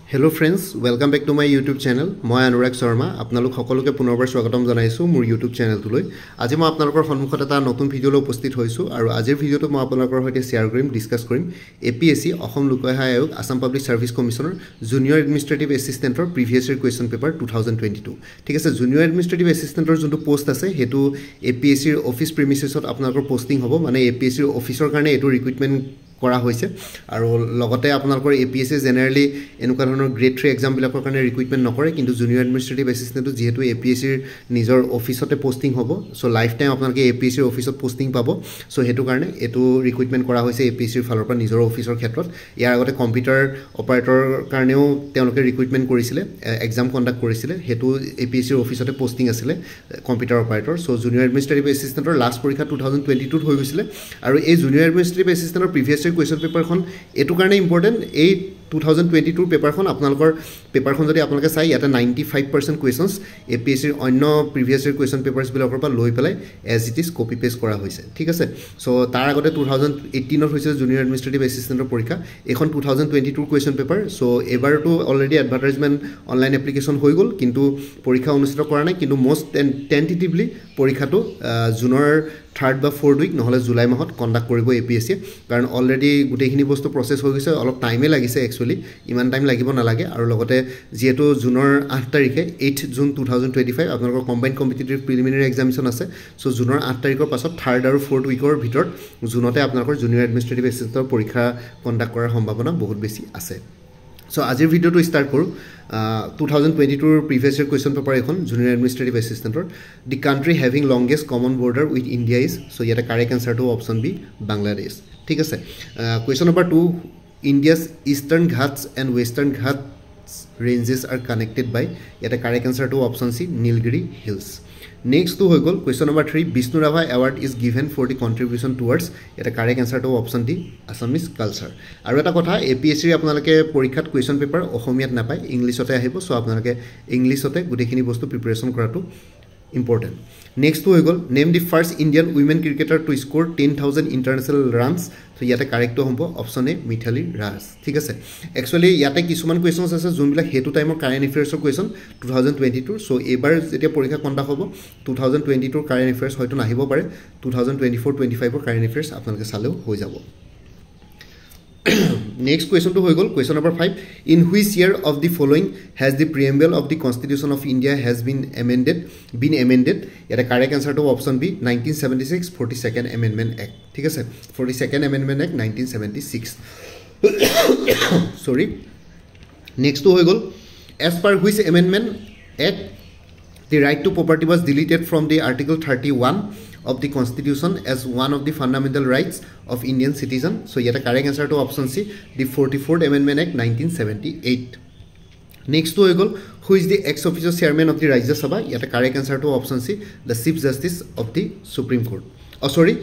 Hello friends, welcome back to my YouTube channel. মই অনুৰাগ শৰ্মা আপোনালোক সকলোকে পুনৰবাৰ স্বাগতম জনাইছো মোৰ YouTube চেনেলটোলৈ। আজি মই আপোনালোকৰ সন্মুখত এটা নতুন ভিডিঅলৈ উপস্থিত হৈছো আৰু আজিৰ ভিডিঅটো মই আপোনালোকৰ সৈতে শেয়াৰ কৰিম, ডিসকাস কৰিম APSC অসম লোক সেৱা আয়োগ আসাম পাব্লিক সাৰ্ভিস কমিশনৰ জুনিয়ৰ এডমিনিষ্ট্ৰেটিভ এসিস্টেন্টৰ প্ৰিভিয়াস ইয়াৰ কোৱেশ্চন পেপাৰ 2022 ঠিক আছে। জুনিয়ৰ এডমিনিষ্ট্ৰেটিভ এসিস্টেন্টৰ যোনটো পোষ্ট আছে হেতু APSC ৰ অফিস প্ৰিমিসেছত আপোনালোকৰ পোষ্টিং হ'ব, মানে APSC ৰ অফিসৰ কাৰণে এটো ৰিক্ৰুটমেন্ট কৰা হৈছে আৰু লগতে আপোনালোকৰ APSC জেনাৰেলি এনেকুৱা ধৰণৰ গ্ৰেড 3 এক্সাম বিলাকৰ কাৰণে ৰিক্ৰুটমেন্ট নকৰে, কিন্তু জুনিয়ৰ এডমিনিষ্ট্ৰেটিভ এসিস্টেন্টটো যেহেতু APSC ৰ নিজৰ অফিসতে পোষ্টিং হ'ব, সো লাইফ টাইম আপোনালোকে APSC ৰ অফিসত পোষ্টিং পাব। সো হেতু কাৰণে এটো ৰিক্ৰুটমেন্ট কৰা হৈছে APSC ৰ ফালৰ পৰা নিজৰ অফিসৰ ক্ষেত্ৰত। ইয়াৰ আগতে কম্পিউটাৰ অপাৰেটৰৰ কাৰণেও তেওঁলোকে ৰিক্ৰুটমেন্ট কৰিছিলে, এক্সাম কণ্ডাক্ট কৰিছিলে, হেতু APSC ৰ অফিসতে পোষ্টিং আছিল computer operator. So junior administrative এসিস্টেন্টৰ লাষ্ট পৰীক্ষা 2022 ত হৈ গৈছিল আৰু এই জুনিয়ৰ এডমিনিষ্ট্ৰেটিভ এসিস্টেন্টৰ প্ৰিভিয়াস question paper খন এটো কাৰণে ইম্পৰ্টেন্ট। এই 2022 পেপাৰখন আপোনালোকৰ পেপাৰখন যদি আপোনালোকে চাই ইয়াতে 95% কোৱেশ্চনছ APSC ৰ অন্য প্ৰিভিয়াস ইয়াৰ কোৱেশ্চন পেপাৰছ বিলাকৰ পৰা লৈ পেলাই as it is copy paste কৰা হৈছে, ঠিক আছে। সো তাৰ আগতে 2018 ত হৈছিল জুনিয়ৰ এডমিনিষ্ট্ৰেটিভ এসিস্টেন্টৰ পৰীক্ষা, এখন 2022 কোৱেশ্চন পেপাৰ। সো এবাৰটো অলৰেডি এডভাৰটাইজমেন্ট অনলাইন এপ্লিকেশন হৈ গল, কিন্তু পৰীক্ষা অনুষ্ঠিত কৰা নাই, কিন্তু মোস্ট টেন্টেটিভলি পৰীক্ষাটো জুনৰ 3rd বা 4th উইক নহলে জুলাই মাহত কণ্ডাক্ট কৰিব APSC, কাৰণ অলৰেডি গুটেইখিনি বস্তু প্ৰসেস হৈ গৈছে, অলপ টাইমে লাগিছে একচুয়ালি, ইমান টাইম লাগিব নালাগে। আৰু লগতে যেহেতু জুনৰ 8 তাৰিখে 8 জুন 2025 আপোনালোকৰ কম্বাইন্ড কম্পিটিটিভ প্ৰিলিমিনাৰী এক্সামিনেশ্যন আছে। সো জুনৰ 8 তাৰিখৰ পাছত 3rd আৰু 4th উইকৰ ভিতৰত জুনতে আপোনালোকৰ জুনিয়ৰ এডমিনিষ্ট্ৰেটিভ এসিস্টেন্টৰ পৰীক্ষা কণ্ডাক্ট কৰাৰ সম্ভাৱনা বহুত বেছি আছে। সো আজিৰ ভিডিঅটো ষ্টাৰ্ট কৰো। 2022 previous year question paper এখন junior administrative assistant or the country having longest common border with India is, so yet a correct answer to option B, Bangladesh, ঠিক আছে। Question number 2, India's eastern Ghats and western Ghats ranges are connected by, yet a correct answer to option C, Nilgiri Hills. Next to হৈ গল question number 3, Bishnu Rava award is given for the contribution towards, এটা correct answer to option D, Assamese culture. আৰু এটা কথা, APSC আপোনালোকে পৰীক্ষাত question paper অসমীয়াত নাপায়, ইংলিছতে আহিব। সো আপোনালোকে ইংলিছতে গুটেখিনি বস্তু প্ৰিপাৰেচন কৰাটো important. Next to হৈ গল name the first Indian women cricketer to score 10,000 international runs, so ইয়াতে কারেক্ট হ'ব অপশন এ মিথালী ৰাজ, ঠিক আছে। একচুয়ালি ইয়াতে কিছুমান কোৱেশ্চনছ আছে যোনবিলাক হেতু টাইমৰ কাৰেন্ট এফেয়াৰ্সৰ কোৱেশ্চন 2022। সো এবাৰ যেতিয়া পৰীক্ষা কণ্ডাক্ট হ'ব 2022 কাৰেন্ট এফেয়াৰ্স হয়তো নাহিব পাৰে, 2024-25 কাৰেন্ট এফেয়াৰ্স আপোনালোকে চালেও হৈ যাব। Next question to হৈ গল question number 5, in which year of the following has the preamble of the Constitution of India has been amended? Yet a correct answer to option B, 1976 42nd Amendment Act, ঠিক আছে। 42nd Amendment Act 1976 sorry. Next to হৈ গল as per which Amendment Act the right to property was deleted from the Article 31 of the Constitution as one of the fundamental rights of Indian citizen, so yet a correct answer to option C, the 44th Amendment Act 1978. Next to Egol, who is the ex-officio chairman of the Rajya Sabha, yet a correct answer to option C, the Chief Justice of the Supreme Court. Oh sorry,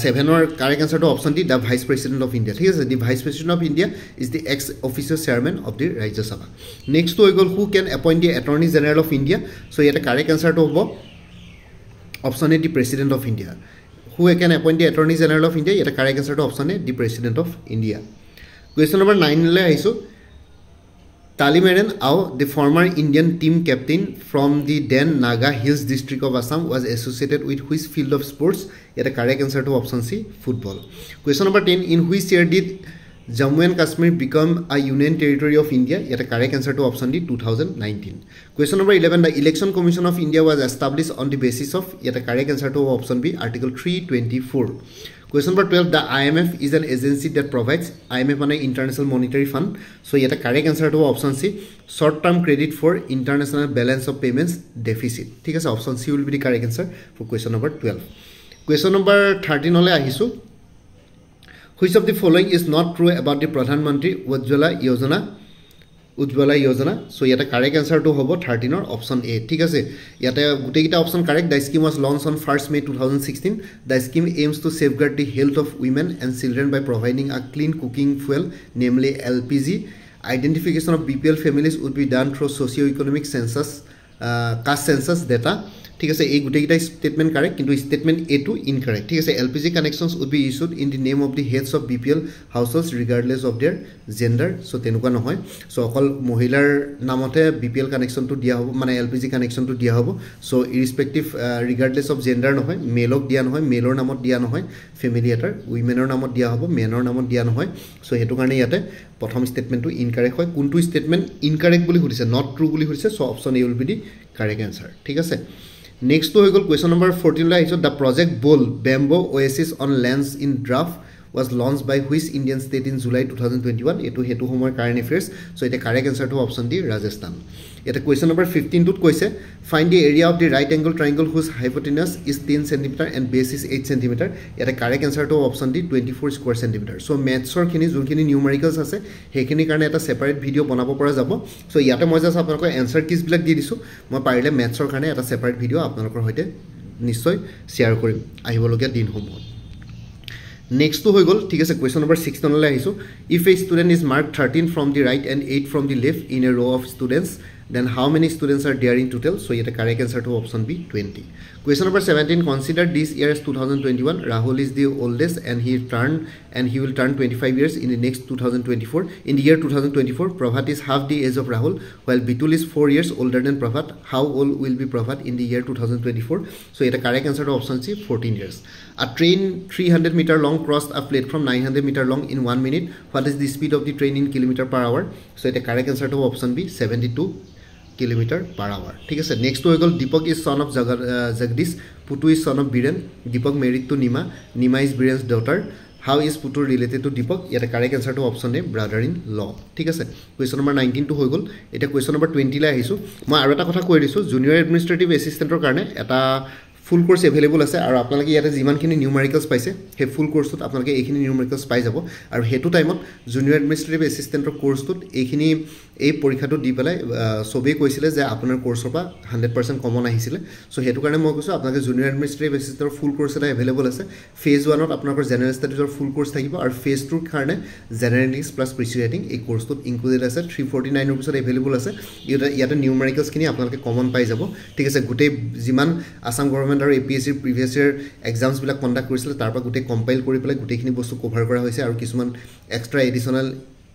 7 or correct answer to option D, the Vice President of India. Here is the Vice President of India is the ex-officio chairman of the Rajya Sabha. Next to Egol, who can appoint the Attorney General of India, so yet a correct answer to option A, the President of India. Who can appoint the Attorney General of India, yet a correct answer to option A, the President of India. Question number 9 le aiso, Talimaran Ao, the former Indian team captain from the then Naga Hills district of Assam, was associated with which field of sports, yet a correct answer to option C, football. Question number 10, in which year did Jammu and Kashmir become a union territory of India, yet a correct answer to option D, 2019. Question number 11, the Election Commission of India was established on the basis of, yet a correct answer to option B, Article 324. Question number 12, the IMF is an agency that provides, IMF on an International Monetary Fund, so yet a correct answer to option C, short-term credit for international balance of payments deficit, ঠিক আছে। option C will be the correct answer for question number 12. Question number 13 হলে আহিছো, which of the following is not true about the Pradhan Mantri Ujjwala Yojana, so yet a correct answer to hobo 13 or option A, ঠিক আছে। ইয়াতে গুটেইটা option correct. The scheme was launched on 1st May 2016. The scheme aims to safeguard the health of women and children by providing a clean cooking fuel, namely LPG. Identification of BPL families would be done through socio-economic census, caste census data. ঠিক আছে এই গুটেইটা statement correct কিন্তু statement এ two incorrect ঠিক আছে LPG connections would be issued in the name of the heads of BPL households regardless of their gender so তেনুকা নহয় so অকল মহিলাৰ নামতে BPL connection to দিয়া হ'ব মানে LPG connection to দিয়া হ'ব so irrespective regardless of gender নহয় মেলক দিয়া নহয় মেলৰ নামত দিয়া নহয় ফ্যামিলি এটাৰ উইমেনৰ নামত দিয়া হ'ব মেনৰ নামত দিয়া নহয় so হেতু কাৰণে ইয়াতে প্ৰথম স্টেটমেন্টটো ইনকাৰেক্ট হয় কোনটো স্টেটমেন্ট ইনকাৰেক্ট বুলি কৈছে নট ট্ৰু বুলি কৈছে so option A will be the correct answer ঠিক আছে next to hoi question number 14 la iso the project Bull Bamboo Oasis on lands in draft was launched by which Indian state in July 2021 etu hetu homoy current affairs so it correct answer to option D Rajasthan eta question number 15 tut koise find the area of the right angle triangle whose hypotenuse is 10 cm and base is 8 cm eta correct answer to option D 24 square cm so maths or khini junkhini numericals ase hekhini karone eta separate video banabo pora jabo so yate moi just apnalok answer keys bilak di disu moi parile maths or karone eta separate video apnalokor hoite নিশ্চয় share কৰিম আহিবলগীয়া দিন সমূহ next to hoi gol ঠিক আছে question number 16 লৈ আহিছো if a student is marked 13 from the right and 8 from the left in a row of students then how many students are there in total so yet a correct answer to option B 20 question number 17 consider this year as 2021 Rahul is the oldest and he will turn 25 years in the next 2024 in the year 2024 Prabhat is half the age of Rahul while Bitul is 4 years older than Prabhat how old will be Prabhat in the year 2024 so yet a correct answer to option C 14 years a train 300 meter long crossed a platform 900 meter long in 1 minute what is the speed of the train in kilometer per hour so yet a correct answer to option B 72 kilometer per hour ঠিক আছে next to hoi Deepak is son of Jagdish Putu is son of Biren Deepak married to Nima is Biren's daughter how is Putu related to Deepak yet a correct answer to option A brother in law ঠিক আছে question number 19 to hoi gol eta question number 20 la ahisu moi aru eta kotha koi disu junior administrative assistant or karone eta full course available আছে আৰু আপোনালোকে ইয়াতে যিমানখিনি নিউমেৰিকেলস পাইছে হে ফুল কোৰ্সত আপোনালোকে এইখিনি নিউমেৰিকেলস পাই যাব আৰু হেতু টাইমত জুনিয়ৰ এডমিনিষ্ট্ৰেটিভ এসিস্টেন্টৰ কোৰ্সটোত এইখিনি এই পৰীক্ষাটো দি পেলাই সবে কৈছিলে যে আপোনাৰ কোৰ্সৰ পৰা 100% কমন আহিছিলে সো হেতু কাৰণে মই কৈছো আপোনালোকে জুনিয়ৰ এডমিনিষ্ট্ৰেটিভ এসিস্টেন্টৰ ফুল কোৰ্স এটা available আছে ফেজ 1 ত আপোনালোকৰ জেনাৰেল ষ্টাডিজৰ ফুল কোৰ্স থাকিব আৰু ফেজ 2 ৰ কাৰণে জেনাৰেল ইংলিছ প্লাস প্ৰিচিয়েটিং এই কোৰ্সটোত ইনক্লুডেড আছে 349 ৰুপিছত available আছে ইয়াতে নিউমেৰিকেলস খিনি আপোনালোকে কমন পাই যাব ঠিক আছে গুটেই যিমান আসাম গভৰ্ণমেণ্ট আৰু APSC প্ৰিভিয়াস ইয়াৰ এক্সামস বিলাক কন্ডাক্ট কৰিছিলে তাৰ পৰা গুটেই কম্পাইল কৰি পেলাই গুটেইখিনি বস্তু কভাৰ কৰা হৈছে আৰু কিছুমান extra additional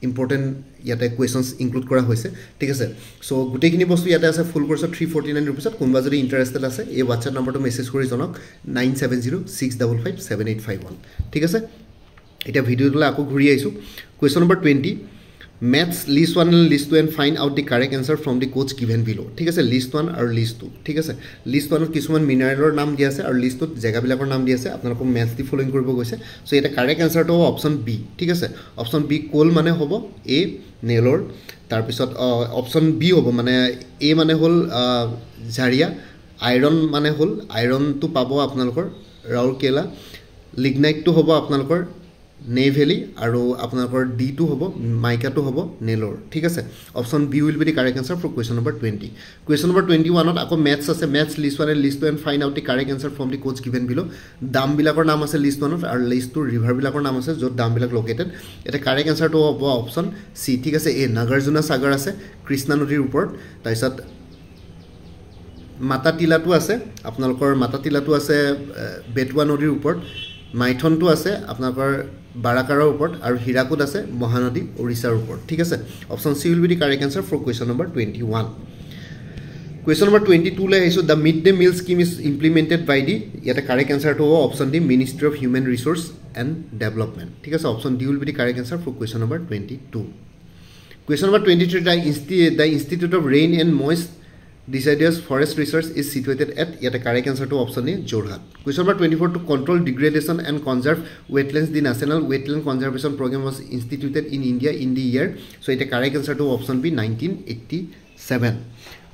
important yate questions include kora hoise ঠিক আছে so gutekhini bostu yate ase full course 349 rupees kunba jodi interested ase ei WhatsApp number to message kori jonok 9706557851 ঠিক আছে এটা ভিডিও তোলা আকো ঘুৰি আইছো question number 20 maths list 1 and list 2 and find out the correct answer from the codes given below ঠিক আছে list 1 আৰু list 2 ঠিক আছে list 1 ত কিছুমান মিনাৰেলৰ নাম দিয়া আছে আৰু list 2 ত জাগা বিলাকৰ নাম দিয়া আছে আপোনালোকক maths দি ফলোইং কৰিব গৈছে সো এটা correct answer to option B ঠিক আছে অপশন বি কোল মানে হ'ব এ নেলৰ তাৰ পিছত অপশন বি হ'ব মানে এ মানে হল জাৰিয়া আইৰন মানে হল আইৰন তো পাবো আপোনালোকৰ ৰাউৰকেলা লিগনাইট তো হ'ব আপোনালোকৰ নেভেলি আৰু আপোনালোকৰ ডি টু হ'ব মাইকা টু হ'ব নেলৰ ঠিক আছে option B will be the correct answer for question number 20 question number 21 ত আকৌ ম্যাথছ আছে match list 1 and list 2 and find out the correct answer from the codes given below দাম বিলাকৰ নাম আছে লিষ্ট 1 ত আৰু লিষ্ট 2 ৰিভাৰ বিলাকৰ নাম আছে যত দাম বিলাক লোকেটেড এটা কাৰেক্ট আনসাৰ তো হ'ব অপশন সি ঠিক আছে এ নাগাৰ্জুনা সাগৰ আছে কৃষ্ণা নদীৰ ওপৰত তাৰপিছত মাতাতিলাটো আছে আপোনালোকৰ মাতাতিলাটো আছে বেটুৱা নদীৰ ওপৰত মাইথন তো আছে আপোনালোকৰ বাৰাকাৰৰ ওপৰত আৰু হিৰাকুদ আছে মহানদী ওড়িশাৰ ওপৰত ঠিক আছে option C will be the correct answer for question number 21 question number 22 লে আহিছো the mid day meal scheme is implemented by the ইয়াতে correct answer to option D ministry of human resource and development ঠিক আছে option D will be the correct answer for question number 22 question number 23 the institute of rain and moist Deciduous forest research is situated at yet a correct answer to option A Jorhat. Question number 24 to control degradation and conserve wetlands. The National Wetland Conservation Program was instituted in India in the year. So it a correct answer to option B 1987.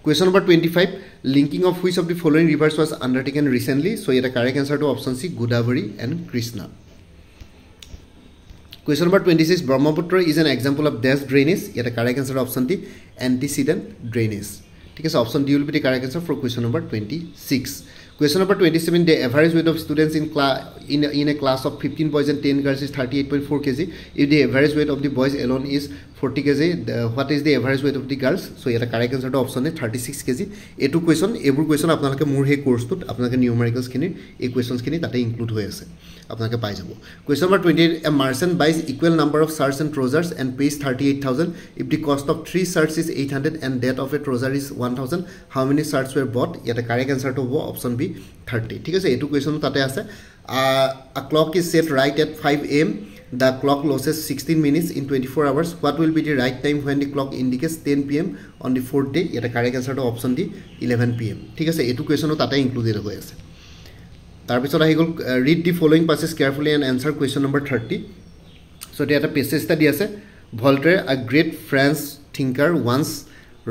Question number 25 linking of which of the following rivers was undertaken recently. So it a correct answer to option C Godavari and Krishna. Question number 26 Brahmaputra is an example of dash drainage. Yet a correct answer to option D antecedent drainage. ঠিক আছে option D will be the correct answer for question number 26 Question number 27, the average weight of students in a class of 15 boys and 10 girls is 38.4 kg. If the average weight of the boys alone is 40 kg, what is the average weight of the girls? So here the correct answer to option is 36 kg. A2 question, every question আপোনালোকে মোৰ হে course টুত আপোনালোকে নিউমেৰিকেলস খিনি এই questions খিনি তাতে include হৈ আছে আপোনালোকে পাই যাব Question number 28, a merchant buys equal number of shirts and trousers and pays 38,000 if the cost of 3 shirts is 800 and that of a trouser is 1000 how many shirts were bought ইয়াতে correct answer to হ'ব option B 30 ঠিক আছে এটো question তাতে আছে a clock is set right at 5 am the clock loses 16 minutes in 24 hours what will be the right time when the clock indicates 10 pm on the fourth day ইয়াতে correct answer to option D 11 pm ঠিক আছে এটো question তাতে included হৈ আছে তাৰপিছত আহি গল read the following passages carefully and answer question number 30 so এটা passage study আছে Voltaire a great French thinker once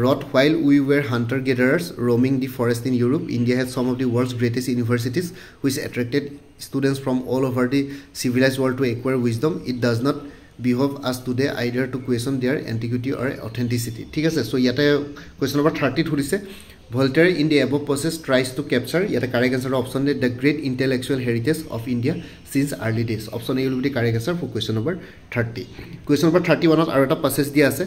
wrote while we were hunter gatherers roaming the forest in Europe India had some of the world's greatest universities which attracted students from all over the civilized world to acquire wisdom it does not behove us today either to question their antiquity or authenticity ঠিক আছে so ইয়াতে question number 30 ধৰিছে Voltaire in the above process tries to capture yet a correct answer option the great intellectual heritage of India since early days option A will be the correct answer for question number 30 question number 31 আৰু এটা passage দিয়া আছে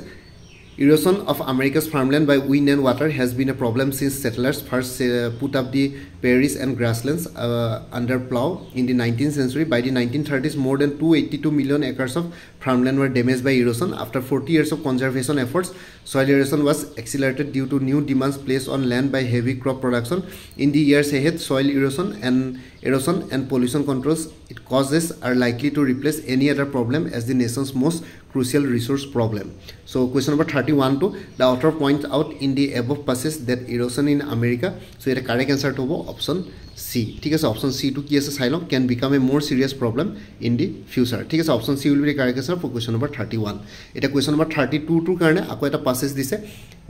Erosion of America's farmland by wind and water has been a problem since settlers first put up the prairies and grasslands under plow in the 19th century. By the 1930s, more than 282 million acres of farmland were damaged by erosion. After 40 years of conservation efforts, soil erosion was accelerated due to new demands placed on land by heavy crop production. In the years ahead, soil erosion and pollution controls it causes are likely to replace any other problem as the nation's most crucial resource problem. So question number 31 to the author points out in the above passage that erosion in America so the correct answer to option C ঠিক আছে option C to কি আছে সাইলম can become a more serious problem in the future ঠিক আছে option C will be the correct answer for question number 31 এটা question number 32 to কাৰণে আকৌ এটা passage দিছে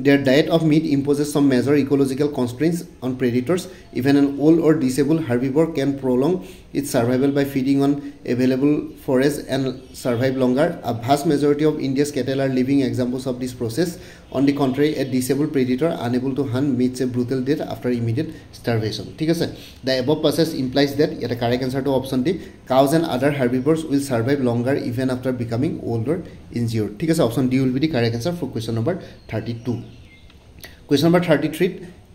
their diet of meat imposes some major ecological constraints on predators even an old or disabled herbivore can prolong its survival by feeding on available forage and survive longer a vast majority of India's cattle are living examples of this process on the contrary a disabled predator unable to hunt meets a brutal death after immediate starvation ঠিক আছে the above passage implies that yet a correct answer to option D cows and other herbivores will survive longer even after becoming old or injured ঠিক আছে option D will be the correct answer for question number 32 question number 33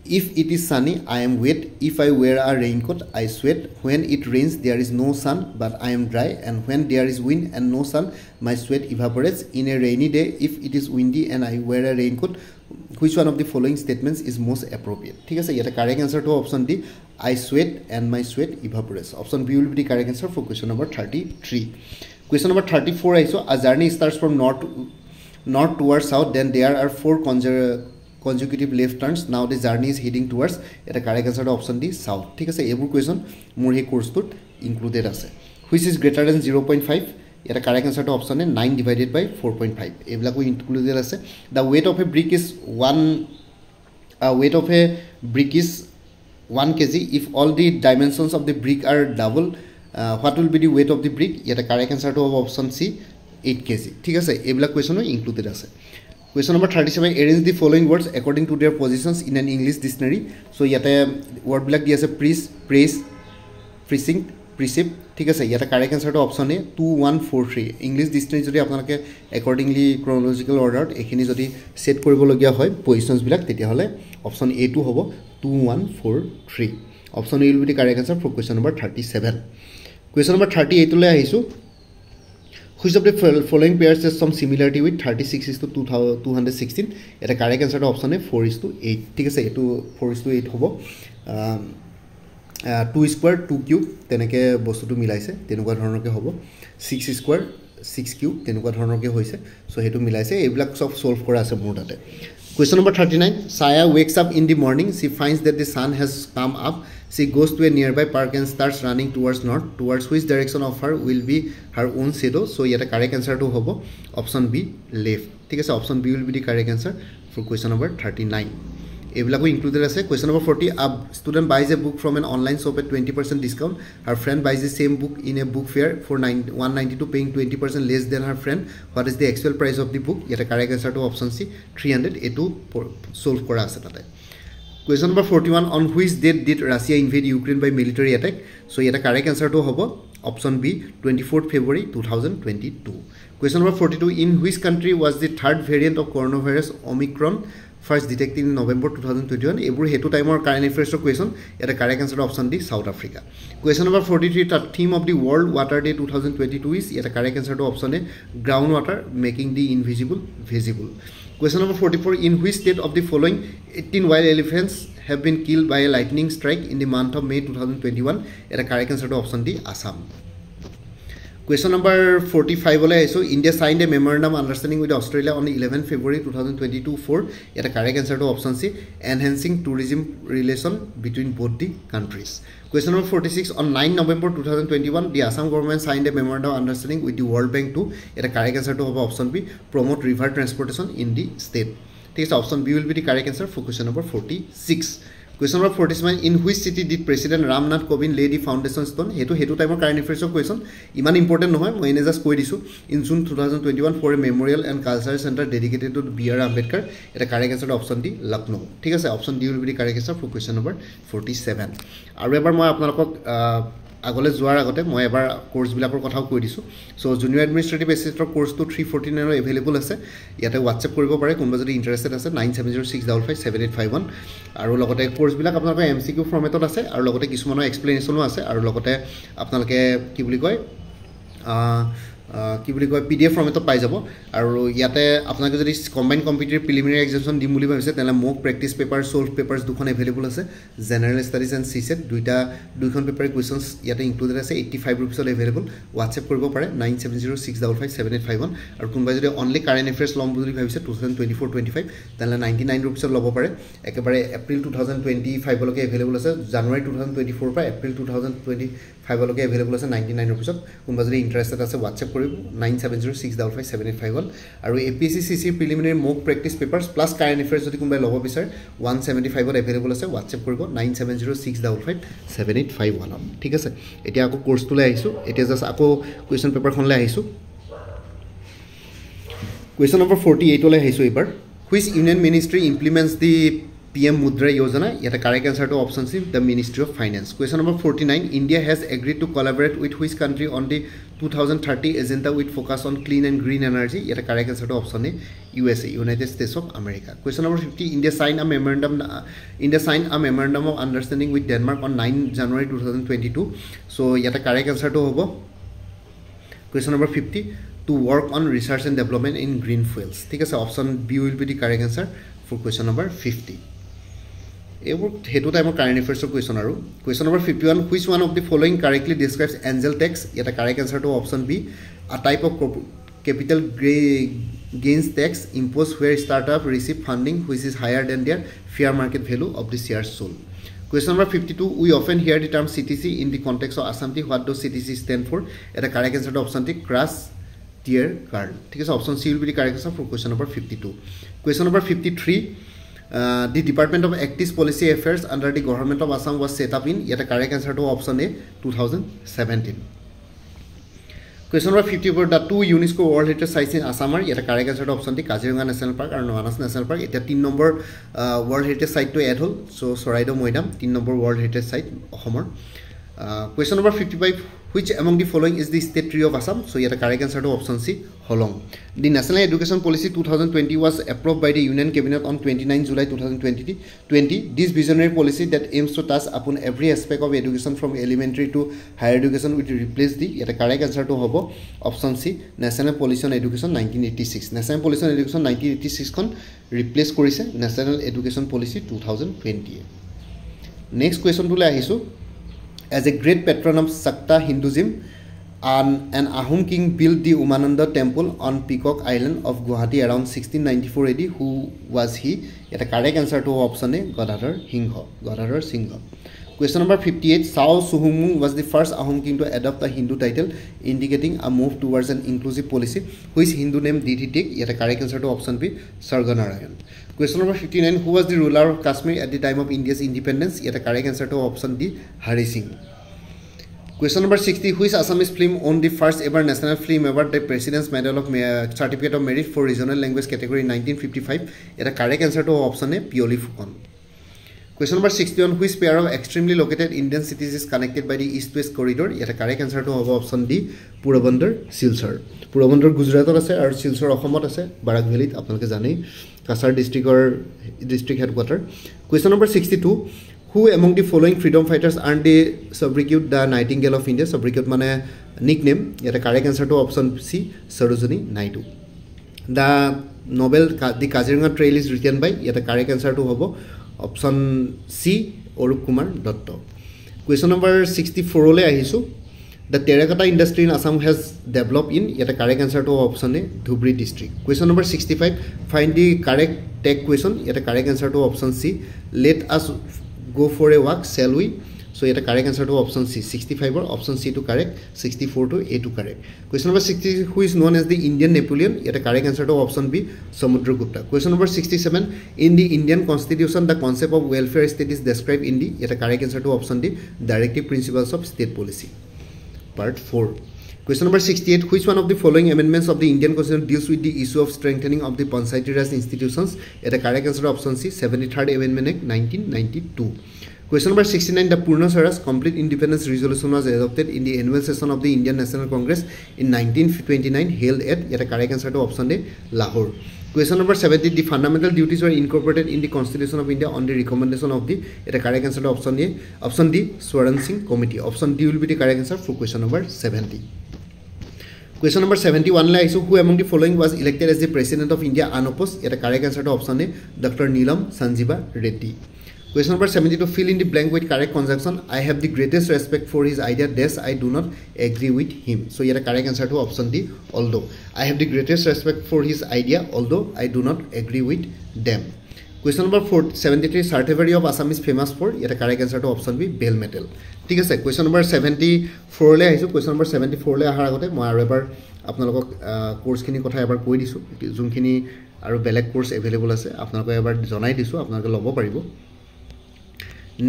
If it is sunny, I am wet. If I wear a raincoat, I sweat. When it rains, there is no sun, but I am dry. And when there is wind and no sun, my sweat evaporates. In a rainy day, if it is windy and I wear a raincoat, which one of the following statements is most appropriate? ঠিক আছে ইয়াতে correct answer to option D. I sweat and my sweat evaporates. Option B will be the correct answer for question number 33. Question number 34 also, a journey starts from north towards south, then there are 4 consecutive left turns now the journey is heading towards eta correct answer option D south ঠিক আছে এবোৰ question মোৰ হে কোৰ্সটোত included আছে which is greater than 0.5 এটা correct answer option 9 divided by 4.5 এবিলাকো included আছে the weight of a brick is 1 kg if all the dimensions of the brick are double what will be the weight of the brick এটা correct answer option C 8 kg ঠিক আছে এবিলাক কোৱেশ্চনো included আছে Question number 37 arrange the following words according to their positions in an English dictionary. So yata word bilak di ase praise, precinct, precept. ঠিক আছে ইয়াতে correct answer to option A 2143 English dictionary যদি আপোনালোকে accordingly chronological order এখিনি যদি set কৰিব লগিয়া হয় positions বিলাক তেতিয়া হলে option A টো হ'ব 2143 option A will be the correct answer for question number 37 question number 38 লৈ আহিছো Which of the following pairs has some similarity with 36 is to 216? It a correct answer to option A 4 is to 8. Take a say to 4 is to 8 hobo 2 square 2 cube teneke bostu to milaise tenuka dhoronoke hobo 6 square 6 cube tenuka dhoronoke hoise so hetu milaise eblak sob solve kora ase মোৰ তাতে Question number 39 Saya wakes up in the morning she finds that the sun has come up she goes to a nearby park and starts running towards north towards which direction of her will be her own shadow so yet a correct answer to hobo option B left ঠিক আছে option B will be the correct answer for question number 39 এবিলাকো included আছে question number 40 a student buys a book from an online shop at 20% discount her friend buys the same book in a book fair for 192 paying 20% less than her friend what is the actual price of the book yet a correct answer to option C 300 এটো solve কৰা আছে তাতে Question number 41, on which date did Russia invade Ukraine by military attack? So here the correct answer to hobo option B, 24th February 2022. Question number 42, in which country was the third variant of coronavirus Omicron first detected in November 2021? Every hetu time or current affairs question. Here the correct answer to option D, South Africa. Question number 43, the theme of the World Water Day 2022 is, here the correct answer to option A, groundwater, making the invisible visible. Question number 44, in which state of the following 18 wild elephants have been killed by a lightning strike in the month of May 2021? Here the correct answer to option D, Assam. Question number 45, so India signed a memorandum understanding with Australia on 11 February 2022 for, here the correct answer to option C, enhancing tourism relation between both the countries. Question number 46, on 9 November 2021, the Assam government signed a memorandum understanding with the World Bank to, here the correct answer to option B, promote river transportation in the state. This option B will be the correct answer for question number 46. Question number 47, in which city did President Ramnath Kovind lay the foundation stone? Hetu time current affairs question. Iman important no hoy, moi just koi disu. In June 2021 for a memorial and cultural center dedicated to B.R. Ambedkar. Eta correct answer option D, Lucknow. Thik ase, option D will be the correct answer for question number 47. Aru ebar moi apnalokok আগলে যোৱাৰ আগতে মই এবাৰ course বিলাকৰ কথাও কৈ দিছো so junior administrative এসিস্টৰ কোৰ্সটো 349 এৰ এভেইলেবল আছে ইয়াতে WhatsApp কৰিব পাৰে কোনবা যদি ইন্টাৰেস্টেড আছে 9706557851 আৰু লগতে কোৰ্স বিলাক আপোনালোকৰ MCQ ফৰ্মেটত আছে আৰু লগতে কিছুমানৰ এক্সপ্লেনেশনো আছে আৰু লগতে আপোনালোকে কি বুলি কয় PDF ফৰ্মেটত পাই যাব আৰু ইয়াতে আপোনালোকে যদি কম্বাইন কম্পিটিটিভ প্ৰিলিমিনাৰী এক্সামিনেশন দিম বুলি ভাবিছে তেনে মক প্ৰেক্টিস পেপাৰ সলভ পেপাৰস দুখন এভেইলেবল আছে জেনাৰেল ষ্টাডিজ এণ্ড সিসেট দুইখন পেপাৰ কোৱেশ্চনস ইয়াতে ইনক্লুডেড আছে 85 रुपीसত এভেইলেবল WhatsApp কৰিব পাৰে 9706557851 আৰু কোনবা যদি অনলি কাৰেন্ট এফেয়াৰ্স লম বুলি ভাবিছে 2024-25 তেনে 99 रुपीसত ল'ব পাৰে একেবাৰে এপ্ৰিল 2025 লকে এভেইলেবল আছে জানুৱাৰী 2024 পৰা এপ্ৰিল 2025 লকে এভেইলেবল আছে 99 रुपीसত কোনবা যদি ইন্টাৰেস্টেড আছে WhatsApp 9706557851 আৰু APSC CC প্ৰিলিমিনাৰী মক প্ৰেক্টিস পেপাৰস প্লাস কাৰেন্ট এফেয়াৰ্স যদি কোনবাই ল'ব বিচাৰে 175 ত এভেইলেবল আছে WhatsApp কৰিব 9706557851 ঠিক আছে এতিয়া আকৌ কোৰ্সটোলৈ আহিছো এতিয়া জাস্ট আকৌ কোৱেশ্চন পেপাৰখনলৈ আহিছো কোৱেশ্চন নম্বৰ 48 লৈ আহিছো এবাৰ which union ministry implements the PM Mudra Yojana? Yet a correct answer to option C, the Ministry of Finance. Question number 49, India has agreed to collaborate with which country on the 2030 agenda with focus on clean and green energy? Yet a correct answer to option A, USA, United States of America. Question number 50, India signed a memorandum of understanding with Denmark on 9 January 2022. So yet a correct answer to hobo. Question number 50, to work on research and development in green fuels. Take as option B will be the correct answer for question number 50. Hetu time of current affairs question aru. Question number 51, which one of the following correctly describes angel tax? Yet a correct answer to option B, a type of capital gains tax imposed where startup receive funding which is higher than their fair market value of the shares sold. Question number 52, we often hear the term CTC in the context of Assam Tea. What does CTC stand for? Yet a correct answer to option D, crash tier card. Take as option C will be the correct answer for question number 52. Question number 53, the Department of Active Policy Affairs under the government of Assam was set up in, yet a correct answer to option A, 2017. Question number 54, the two UNESCO World Heritage Sites in Assam are, yet a correct answer to option D, Kaziranga National Park and Manas National Park. It is 3 number World Heritage Site to add hole, so Soraido Moidam, 3 number World Heritage Site, Homer. Question number 55, which among the following is the state tree of Assam? So, yet a correct answer to option C, Holong. The National Education Policy 2020 was approved by the Union Cabinet on 29 July 2020. This visionary policy that aims to touch upon every aspect of education from elementary to higher education will replace the, yet a correct answer to hobo, option C, National Policy on Education 1986. National Policy on Education 1986 con replace korise National Education Policy 2020. Next question to ahisu. As a great patron of Sakta Hinduism, an Ahom king built the Umananda temple on Peacock Island of Guwahati around 1694 AD. Who was he? Yet a correct answer to option A, Gadadhar Singha. Question number 58, Sao Suhumung was the first Ahom king to adopt a Hindu title, indicating a move towards an inclusive policy. Which Hindu name did he take? Yet a correct answer to option B, Sarganarayan. Question number 59, who was the ruler of Kashmir at the time of India's independence? Yet a correct answer to option D, Hari Singh. Question number 60, which Assamese film won the first ever National Film Award, the President's Medal of Certificate of Merit for Regional Language category in 1955? Yet a correct answer to option A, Pioli Fukan. Question number 61, which pair of extremely located Indian cities is connected by the east-west corridor? Yet correct answer to option D, Purabandar, Silchar. Purabandar Gujarat ase aru Silchar Assomot ase, Barak Valley apnaloke jane, Kasar district headquarter. Question number 62, who among the following freedom fighters earned the sobriquet the Nightingale of India? Sobriquet mane nickname. Yet correct answer to option C, Sarojini Naidu. The novel The Kaziranga Trail is written by, yet correct answer to hobo option C, Arup Kumar Datta. Question number 64 ole ahisu. The terracotta industry in Assam has developed in, yet a correct answer to option A, Dhubri district. Question number 65, find the correct tag question, yet a correct answer to option C, let us go for a walk, shall we? So yet a correct answer to option C, 65 or option C to correct, 64 to A to correct. Question number 60, who is known as the Indian Napoleon? Yet a correct answer to option B, Samudragupta. Question number 67, in the Indian constitution the concept of welfare state is described in the, yet a correct answer to option D, directive principles of state policy. Part 4. Question number 68, which one of the following amendments of the Indian Constitution deals with the issue of strengthening of the Panchayati Raj institutions? Yet a correct answer to option C, 73rd Amendment Act 1992. Question number 69, the Purna Swaraj Complete Independence Resolution was adopted in the annual session of the Indian National Congress in 1929, held at, yet a correct answer to option A, Lahore. Question number 70, the fundamental duties were incorporated in the Constitution of India on the recommendation of the, yet a correct answer to option A, option D, Swaran Singh Committee. Option D will be the correct answer for question number 70. Question number 71, who among the following was elected as the President of India unopposed? Yet a correct answer to option A, Dr. Neelam Sanjiva Reddy. Question number 72, fill in the blank with correct conjunction. I have the greatest respect for his idea, dash I do not agree with him. So yet a correct answer to option D, although. I have the greatest respect for his idea, although I do not agree with them. Question number 73, Sarthavari of Assam is famous for, yet a correct answer to option B, bell metal. ঠিক আছে, question number 74 লৈ আহিছো. question number 74 লৈ আহাৰ আগতে মই আৰু এবাৰ আপোনালোকক কোৰ্সখিনি কথা এবাৰ কৈ দিছো, যোনখিনি আৰু বেলেগ কোৰ্স এভেইলেবল আছে আপোনালোকক এবাৰ জনাই দিছো, আপোনালোকে ল'ব পাৰিব।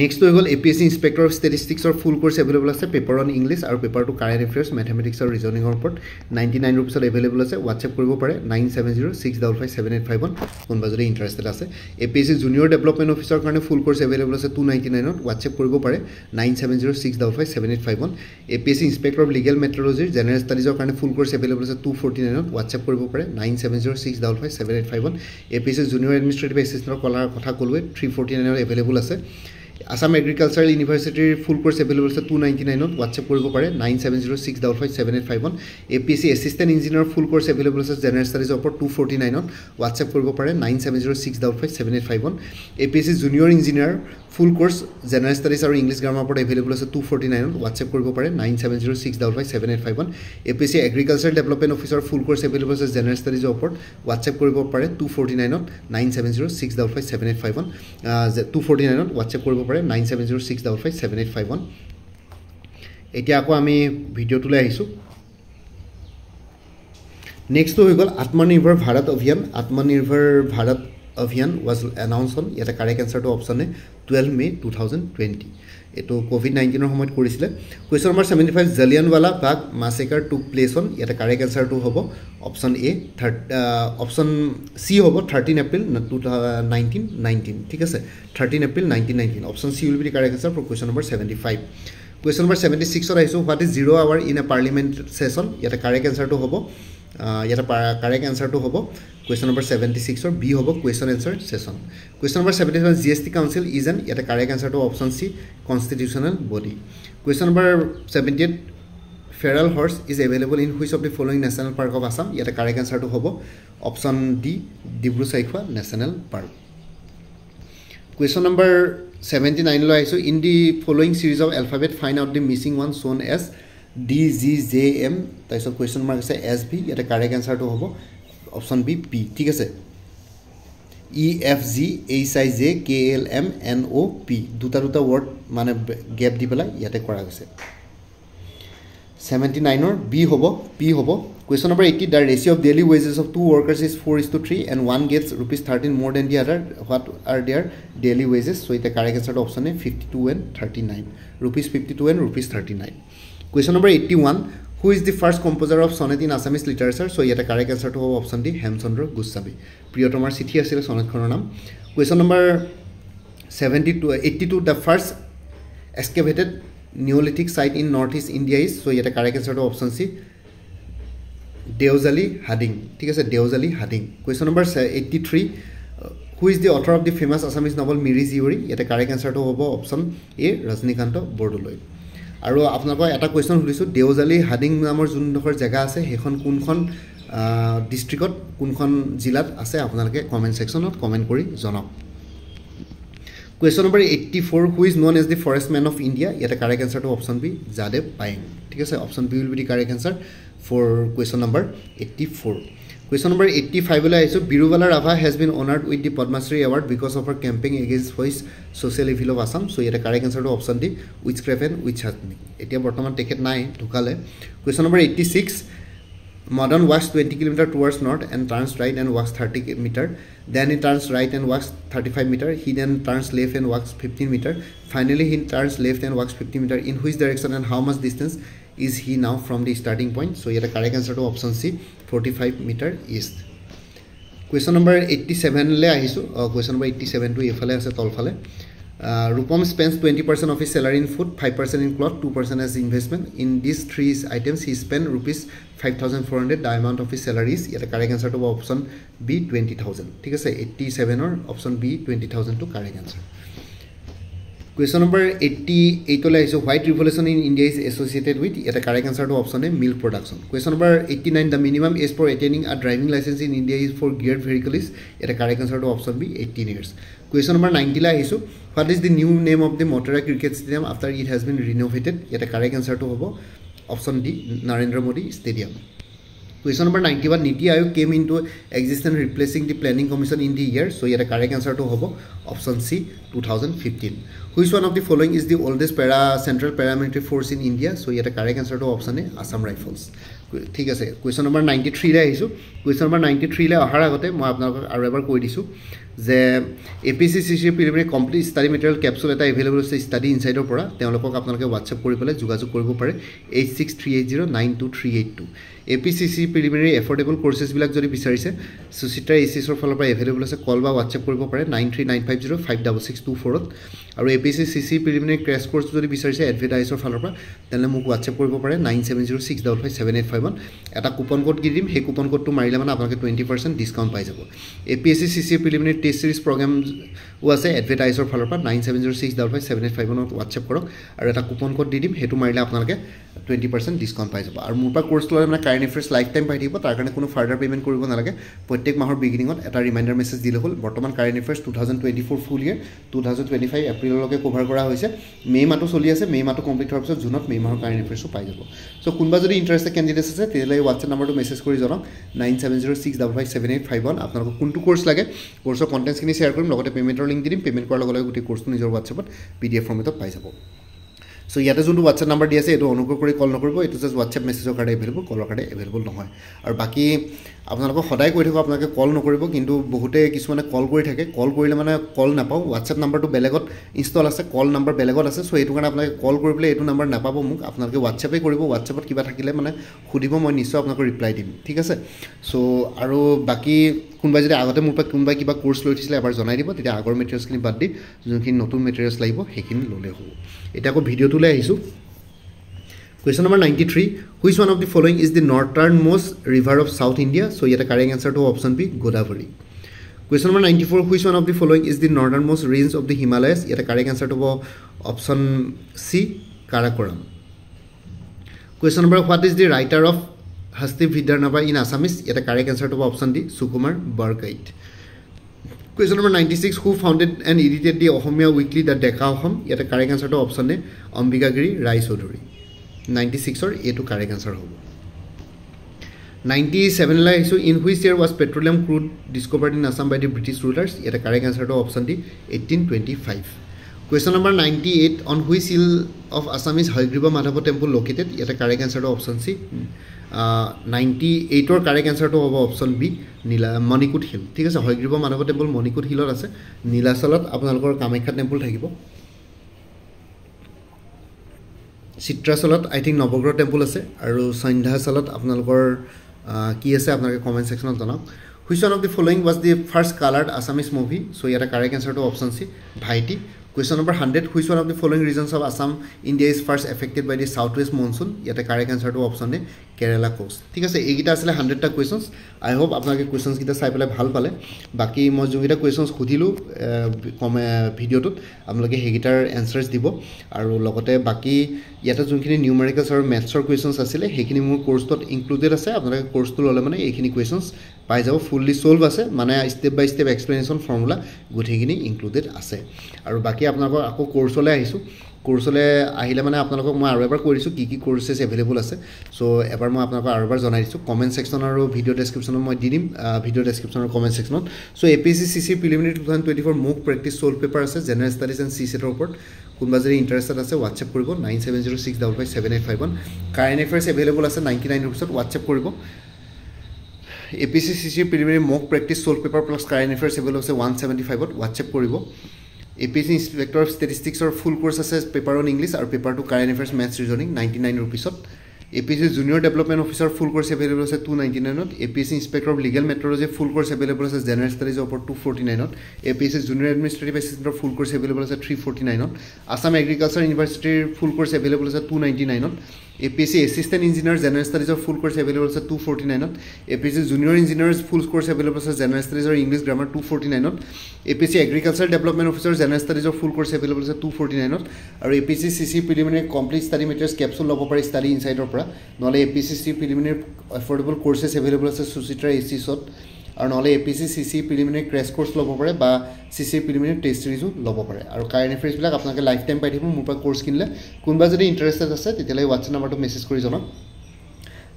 Next to APSC Inspector of Statistics or full course available as a paper on English or paper to current affairs, mathematics or reasoning report, 99 rupees available as a WhatsApp koribo pare 970655781 kon bajore interested ase. APSC Junior Development Officer karone full course available as a 299 on WhatsApp koribo pare 970655781. APSC Inspector of Legal Metrology General Studies or karone full course available as a 249 on WhatsApp koribo pare 970655781. APSC Junior Administrative Assistant kolar kotha kolwe 349 available ase. Assam Agricultural University full course available is 299 on WhatsApp koribo pare 970655781. APSC Assistant Engineer full course available is General Studies upor 249 on WhatsApp koribo pare 970655781. APSC Junior Engineer full course General Studies or English Grammar upor available is 249 on WhatsApp koribo pare 970655781. APSC Agricultural Development Officer full course available is General Studies upor WhatsApp koribo pare 249 on 970655781. 249 on WhatsApp koribo 970655781. এতিয়া আকৌ আমি ভিডিওটোলৈ আহিছো। Next হৈ গল আত্মনিৰ্ভৰ ভাৰত অভিযান। আত্মনিৰ্ভৰ ভাৰত অভিযান was announced on, ইয়াতে correct answer to option A 12 May 2020। এটো কোভিড-19 ৰ সময়ত কৰিছিলে। Question number 75, Jallianwala Bagh massacre took place on, ইয়াতে কাৰেক্ট আনসাৰ টু হ'ব অপচন এ, অপচন সি হ'ব 13 April 1919। ঠিক আছে, 13 April 1919। Option C will be the correct answer for question number 75। Question number 76 ত আহিছো, what is 0 hour in a parliament session, ইয়াতে correct answer to হ'ব, ইয়াতে correct answer to হ'ব question number 76 or B hobo question answer session. Question number 77, GST Council is an, yet a correct answer to option C, constitutional body. Question number 78, feral horse is available in which of the following national park of Assam, yet a correct answer to hobo option D, Dibru Saikhowa National Park. Question number 79 lo aiso, in the following series of alphabet find out the missing one shown as D, G, J, M. So question mark is S, B, yet a correct answer to hobo option B, P. ঠিক আছে, E, F, G, H, I, J, K, L, M, N, O, P দুটা word মানে gap দি পেলাই ইয়াতে কৰা গৈছে। 79 or B hobo, P hobo. Question number 80, the ratio of daily wages of two workers is 4:3 and one gets ₹13 more than the other. What are their daily wages? So the correct answer to option A, 52 and 39. ₹52 and ₹39. Question number 81, who is the first composer of sonnet in Assamese literature? So yet a correct answer to option D, Hemchandra Goswami. Priyotomar Chithi asile sonnet khonar naam. Question number 82 the first excavated Neolithic site in northeast India is so yet a correct answer to option C Deozali Hading ঠিক আছে Deozali Hading question number 83 who is the author of the famous Assamese novel Miri Ziori yet a correct answer to option A Rajnikanta Bordoloi আৰু আপোনালোকক এটা question সুধিছো দেওজালি হাডিং নামৰ যোনডোখৰ জায়গা আছে হেখন কোনখন ডিস্ট্ৰিক্টত কোনখন জিলাত আছে আপোনালোকে কমেন্ট সেকশনত কমেন্ট কৰি জনাওক Question number 84 who is known as the forest man of India yet a correct answer to option B Jadev Payeng ঠিক আছে option B will be the correct answer for question number 84 Question number 85 will also Birubala Rava has been honored with the Padma Shri award because of her campaign against voice social evil of Assam so yet a correct answer to option D witchcraft and witch hunting etia bortoman ticket nai dhukale Question number 86 Modern walks 20 km towards north and turns right and walks 30 meter then he turns right and walks 35 meter he then turns left and walks 15 meter finally he turns left and walks 50 meter in which direction and how much distance is he now from the starting point so yet a correct answer to option C 45 meter east Question number 87 le ahisu question number 87 to efale ase tolfale Rupam spends 20% of his salary in food, 5% in cloth, 2% as investment. In these three items, he spent rupees 5,400. The amount of his salary is yet a correct answer to option B 20,000. ठीक है 87 or option B 20,000 to correct answer. Question number 88 is white revolution in India is associated with yet a correct answer to option A milk production. Question number 89 the minimum age for attaining a driving license in India is for geared vehicle is yet a correct answer to option B 18 years. Question number 90 is what is the new name of the Motera cricket stadium after it has been renovated yet a correct answer to option D Narendra Modi Stadium. Question number 91 Niti Aayog came into existence replacing the planning commission in the year so yet a correct answer to option C 2015 Which one of the following is the oldest central paramilitary force in India so yet a correct answer to option A Assam Rifles ঠিক আছে question number 93 লে আহিছো question number 93 লে অহাৰ আগতে মই আপোনাক আৰু এবাৰ কৈ দিছো যে APCCC preliminary complete study material capsule এটা এভেইলেবল আছে ষ্টাডি ইনসাইডৰ পৰা তেওঁলোকক আপোনালোকে WhatsApp কৰি পেলাই যোগাযোগ কৰিব পাৰে 8638092382 APCC প্ৰিলিমিনাৰী এফৰ্ডেবল কোৰ্सेছ বিলাক যদি বিচাৰিছে সুচিত্ৰা ACS ৰ ফালৰ পৰা এভেইলেবল আছে কল বা WhatsApp কৰিব পাৰে 9395056624 আৰু APCC প্ৰিলিমিনাৰী ক্ৰেশ কোৰ্স যদি বিচাৰিছে এডভাৰটাইজৰ ফালৰ পৰা তেনে মোক WhatsApp কৰিব পাৰে 9706557851 এটা কুপন কোড দি দিম হে কুপন কোডটো মাৰিলে মানে আপোনালোকে 20% ডিসকাউন্ট পাই যাব APSC প্ৰিলিমিনাৰী টেষ্ট সিৰিজ প্ৰগ্ৰাম ও আছে এডভাৰটাইজৰ ফালৰ পৰা 9706557851 WhatsApp কৰক আৰু এটা কুপন কোড দি দিম হেতু মাৰিলে আপোনালোকে 20% ডিসকাউন্ট পাই যাব আৰু মোৰ পৰা কোৰ্স ললে মানে কাৰেন্ট এফেয়াৰ্স লাইফ টাইম পাই থাকিব তাৰ কাৰণে কোনো ফাৰ্ডাৰ পেমেন্ট কৰিব নালাগে প্ৰত্যেক মাহৰ বিগিনিংত এটা ৰিমাইন্ডাৰ মেছেজ দিলে হ'ল বৰ্তমান কাৰেন্ট এফেয়াৰ্স 2024 ফুল ইয়াৰ 2025 এপ্ৰিললৈকে কভাৰ কৰা হৈছে মে মাহটো চলি আছে মে মাহটো কমপ্লিট হোৱাৰ পিছত জুনত মে মাহৰ কাৰেন্ট এফেয়াৰ্সও পাই যাব সো কোনবা যদি ইন্টাৰেস্টেড ক্যান্ডিডেটস আছে তেলে WhatsApp নম্বৰটো মেছেজ কৰি জনাওক 9706557851 আপোনালোক কোনটো কোৰ্স লাগে কোৰ্সৰ কন্টেন্টস খিনি শেয়াৰ কৰিম লগতে পেমেন্টৰ লিংক দিম পেমেন্ট কৰাৰ লগে লগে গোটেই কোৰ্সটো নিজৰ WhatsAppত PDF ফৰ্মেটত পাই যাব So ইয়াতে যোনটো WhatsApp নাম্বাৰ দি আছে এটো অনুগ্ৰহ কৰি কল নকৰিব এটো জাস্ট WhatsApp মেছেজৰ কাৰণে এভেইলেবল কলৰ কাৰণে এভেইলেবল নহয় আৰু বাকি আপোনালোক সদায় কৈ থাকো আপোনালোকে কল নকৰিব কিন্তু বহুতে কিছুমানে কল কৰি থাকে কল কৰিলে মানে কল নাপাও WhatsApp নাম্বাৰটো বেলেগত ইনষ্টল আছে কল নাম্বাৰ বেলেগত আছে সো এটো কাৰণে আপোনালোকে কল কৰিলে এটো নাম্বাৰ নাপাব মোক আপোনালোকে WhatsAppে কৰিব WhatsAppত কিবা থাকিলে মানে খুদিব মই নিশ্চয় আপোনাক ৰিপ্লাই দিম ঠিক আছে সো আৰু বাকি কোনবা যদি আগতে মোৰ পৰা কোনবা কিবা কোৰ্স লৈ থিছিলে এবাৰ জনাই দিব তেতিয়া আগৰ মেটেৰিয়েলছ খিনি বাদ দি যোনখিনি নতুন মেটেৰিয়েলছ লাগিব হেখিনি ললে হ'ব এটা আকৌ ভিডিওটো লৈ আহিছো Question number 93 which one of the following is the northernmost river of South India so yet a correct answer to option B Godavari Question number 94 which one of the following is the northernmost range of the Himalayas yet a correct answer to option C Karakoram Question number what is the writer of Hasti Vidyanava in Assamese yet a correct answer to option D Sukumar Barkait Question number 96 who founded and edited the Ohomia weekly the Deka Ohom yet a correct answer to option A Ambikagiri Rai Chaudhuri 96 or A to correct answer hobo 97 la isu in which year was petroleum crude discovered in Assam by the British rulers yet a correct answer to option D 1825 Question number 98 on which hill of Assam is Haigriba Madhava temple located yet a correct answer to option C 98 or correct answer to option B Nila Manikut hill ঠিক আছে Haigriba Madhava temple Manikut hillot আছে Nilasalat আপোনালোকৰ Kamakhya temple থাকিব চিত্ৰাচলত আই think নৱগ্ৰহ temple আছে আৰু সন্ধ্যাচলত আপোনালোকৰ কি আছে আপোনালোকে কমেন্ট সেকশনত জনাওক which one of the following was the first coloured Assamese movie show' ইয়াতে কাৰেক্ট এনচাৰটো অপশ্যন চি ভাইটি question number 100 which one of the following regions of Assam India is first affected by the south west monsoon ইয়াতে correct এনচাৰটো option A Kerala coast ঠিক আছে এইকেইটা আছিলে 100টা questions আই hope আপোনালোকে কুৱেশ্যনছকেইটা চাই পেলাই ভাল পালে বাকী মই যোনকেইটা কুৱেশ্যনছ সুধিলোঁ ভিডিঅ'টোত আপোনালোকে সেইকেইটাৰ এনচাৰ্ছ দিব আৰু লগতে বাকী ইয়াতে যোনখিনি নিউমেৰিকেলছ আৰু মেথছৰ কুৱেশ্যনছ আছিলে সেইখিনি মোৰ কোৰ্চটোত ইনক্লুডেড আছে আপোনালোকে কোৰ্চটো ল'লে মানে এইখিনি কুৱেশ্যনছ পাই যাব ফুল্লি সলভ আছে মানে ষ্টেপ বাই ষ্টেপ এক্সপ্লেনেশ্যন ফৰ্মুলা গোটেইখিনি ইনক্লুডেড আছে আৰু বাকী আপোনালোকৰ আকৌ কোৰ্চলৈ আহিছোঁ কোৰ্চলৈ আহিলে মানে আপোনালোকক মই আৰু এবাৰ কৈ দিছোঁ কি কোৰ্চেছ এভেইলেবল আছে চ' এবাৰ মই আপোনালোকক আৰু এবাৰ জনাই দিছোঁ কমেণ্ট ছেকশ্যন আৰু ভিডিঅ' ডেছক্ৰিপশ্যনত মই দি দিম ভিডিঅ' ডেছক্ৰিপশ্যন আৰু কমেণ্ট ছেকশ্যনত চ' APSC CC প্ৰিলিমিনাৰী 2024 মোক প্ৰেক্টিছ চল্ভ পেপাৰ আছে জেনেৰেল ষ্টাডিজ এণ্ড CSET ওপৰত কোনোবা যদি ইণ্টাৰেষ্টেড আছে হোৱাটছএপ কৰিব 9706557851 কাৰেণ্ট এফেয়াৰ্ছ এভেইলেবল আছে 99 ৰুপিছত হোৱাটছএপ কৰিব APSC CC preliminary mock practice solve paper plus current affairs available আছে 175ত হোৱাটছএপ কৰিব APSC ইনস্পেক্টৰ অফ ষ্টেটিষ্টিক্সৰ ফুল কোৰ্চ আছে পেপাৰ অন ইংলিছ আৰু paper two current affairs maths reasoning 99 ৰুপিছত APSC junior development officer full course available আছে 299ত APSC inspector of legal metrology full course available আছে জেনেৰেল ষ্টাডিজৰ ওপৰত 249ত APSC জুনিয়ৰ এডমিনিষ্ট্ৰেটিভ এছিষ্টেণ্টৰ ফুল কোৰ্চ এভেইলেবল আছে 349ত আছাম এগ্ৰিকালচাৰ ইউনিভাৰ্চিটিৰ ফুল কোৰ্চ এভেইলেবল আছে 299ত APSC এছিষ্টেণ্ট ইঞ্জিনিয়াৰ জেনেৰেল ষ্টাডিজৰ ফুল কোৰ্চ এভেইলেবল আছে 249ত APSC junior engineers full course available আছে জেনেৰেল ষ্টাডিজৰ ইংলিছ গ্ৰামাৰ 249ত APSC agriculture development officer general ষ্টাডিজৰ ফুল কোৰ্চ এভেইলেবল আছে 249ত আৰু APSC CC preliminary complete study materials capsule ল'ব পাৰি ষ্টাডি ইনচাইডৰ পৰা নহ'লে APSC CC preliminary affordable courses available আছে সুচিত্ৰা ACSত আৰু নহ'লে APSC CC preliminary crash course ল'ব পাৰে বা CC প্ৰিলিমিনাৰী টেষ্ট চিৰিজো ল'ব পাৰে আৰু কাৰেণ্ট এফেয়াৰ্ছবিলাক আপোনালোকে লাইফ টাইম পাই থাকিব মোৰ পৰা কোৰ্চ কিনিলে কোনোবা যদি ইণ্টাৰেষ্টেড আছে তেতিয়াহ'লে হোৱাটছএপ নাম্বাৰটো মেছেজ কৰি জনাওক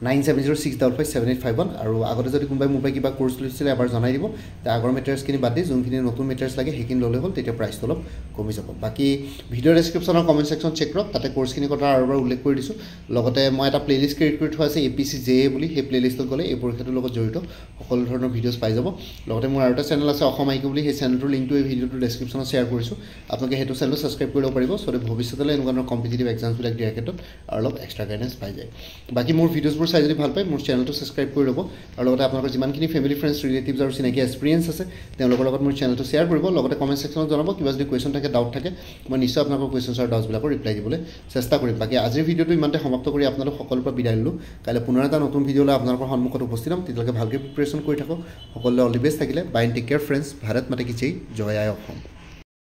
9706557851 আৰু আগতে যদি কোনোবাই মোৰ পৰা কিবা কোৰ্চ লৈছিলে এবাৰ জনাই দিব তাৰ আগৰ মেটেৰিয়েলছখিনি বাদ দি যোনখিনি নতুন মেটেৰিয়েলছ লাগে সেইখিনি ল'লে হ'ল তেতিয়া প্ৰাইচটো অলপ কমি যাব বাকী ভিডিঅ' ডেছক্ৰিপশ্যনৰ কমেণ্ট ছেকশ্যন চেক কৰক তাতে কোৰ্চখিনিৰ কথা আৰু এবাৰ উল্লেখ কৰি দিছোঁ লগতে মই এটা প্লেলিষ্ট ক্ৰিয়েট কৰি থোৱা আছে APSC JA বুলি সেই প্লেলিষ্টত গ'লে এই পৰীক্ষাটোৰ লগত জড়িত সকলো ধৰণৰ ভিডিঅ'ছ পাই যাব লগতে মোৰ আৰু এটা চেনেল আছে অসম আইকিউ বুলি সেই চেনেলটোৰ লিংকটো এই ভিডিঅ'টোৰ ডেছক্ৰিপশ্যনত শ্বেয়াৰ কৰিছোঁ আপোনালোকে সেইটো চেনেলটো ছাবস্ক্ৰাইব কৰি ল'ব পাৰিব চ' ভৱিষ্যতলৈ এনেকুৱা ধৰণৰ কম্পিটিটিভ এক্সামছবিলাক দিয়াৰ ক্ষেত্ৰত আৰু অলপ এক্সট্ৰা গাইডেঞ্চ পাই যায় বাকী মোৰ ভিডিঅ'ছবোৰ চাই যদি ভাল পায় মোৰ চেনেলটো ছাবস্ক্ৰাইব কৰি ল'ব আৰু লগতে আপোনালোকৰ যিমানখিনি ফেমিলি ফ্ৰেণ্ডছ ৰিলেটিভছ আৰু চিনাকি এক্সপিৰিয়েঞ্চ আছে তেওঁলোকৰ লগত মোৰ চেনেলটো শ্বেয়াৰ কৰিব লগতে কমেণ্ট ছেকশ্যনত জনাব কিবা যদি কুৱেশ্যন থাকে ডাউট থাকে মই নিশ্চয় আপোনালোকৰ কুৱেশ্যনছ আৰু ডাউটছবিলাকৰ ৰিপ্লাই দিবলৈ চেষ্টা কৰিম বাকী আজিৰ ভিডিঅ'টো ইমানতে সমাপ্ত কৰি আপোনালোক সকলোৰে পৰা বিদায় ল'লোঁ কাইলৈ পুনৰ এটা নতুন ভিডিঅ'লৈ আপোনালোকৰ সন্মুখত উপস্থিত হ'ম তেতিয়ালৈকে ভালকৈ প্ৰিপেৰেশ্যন কৰি থাকক সকলোলৈ অল দি বেষ্ট থাকিলে bye and take care friends Bharat Mata কি জয় জয় আই অসম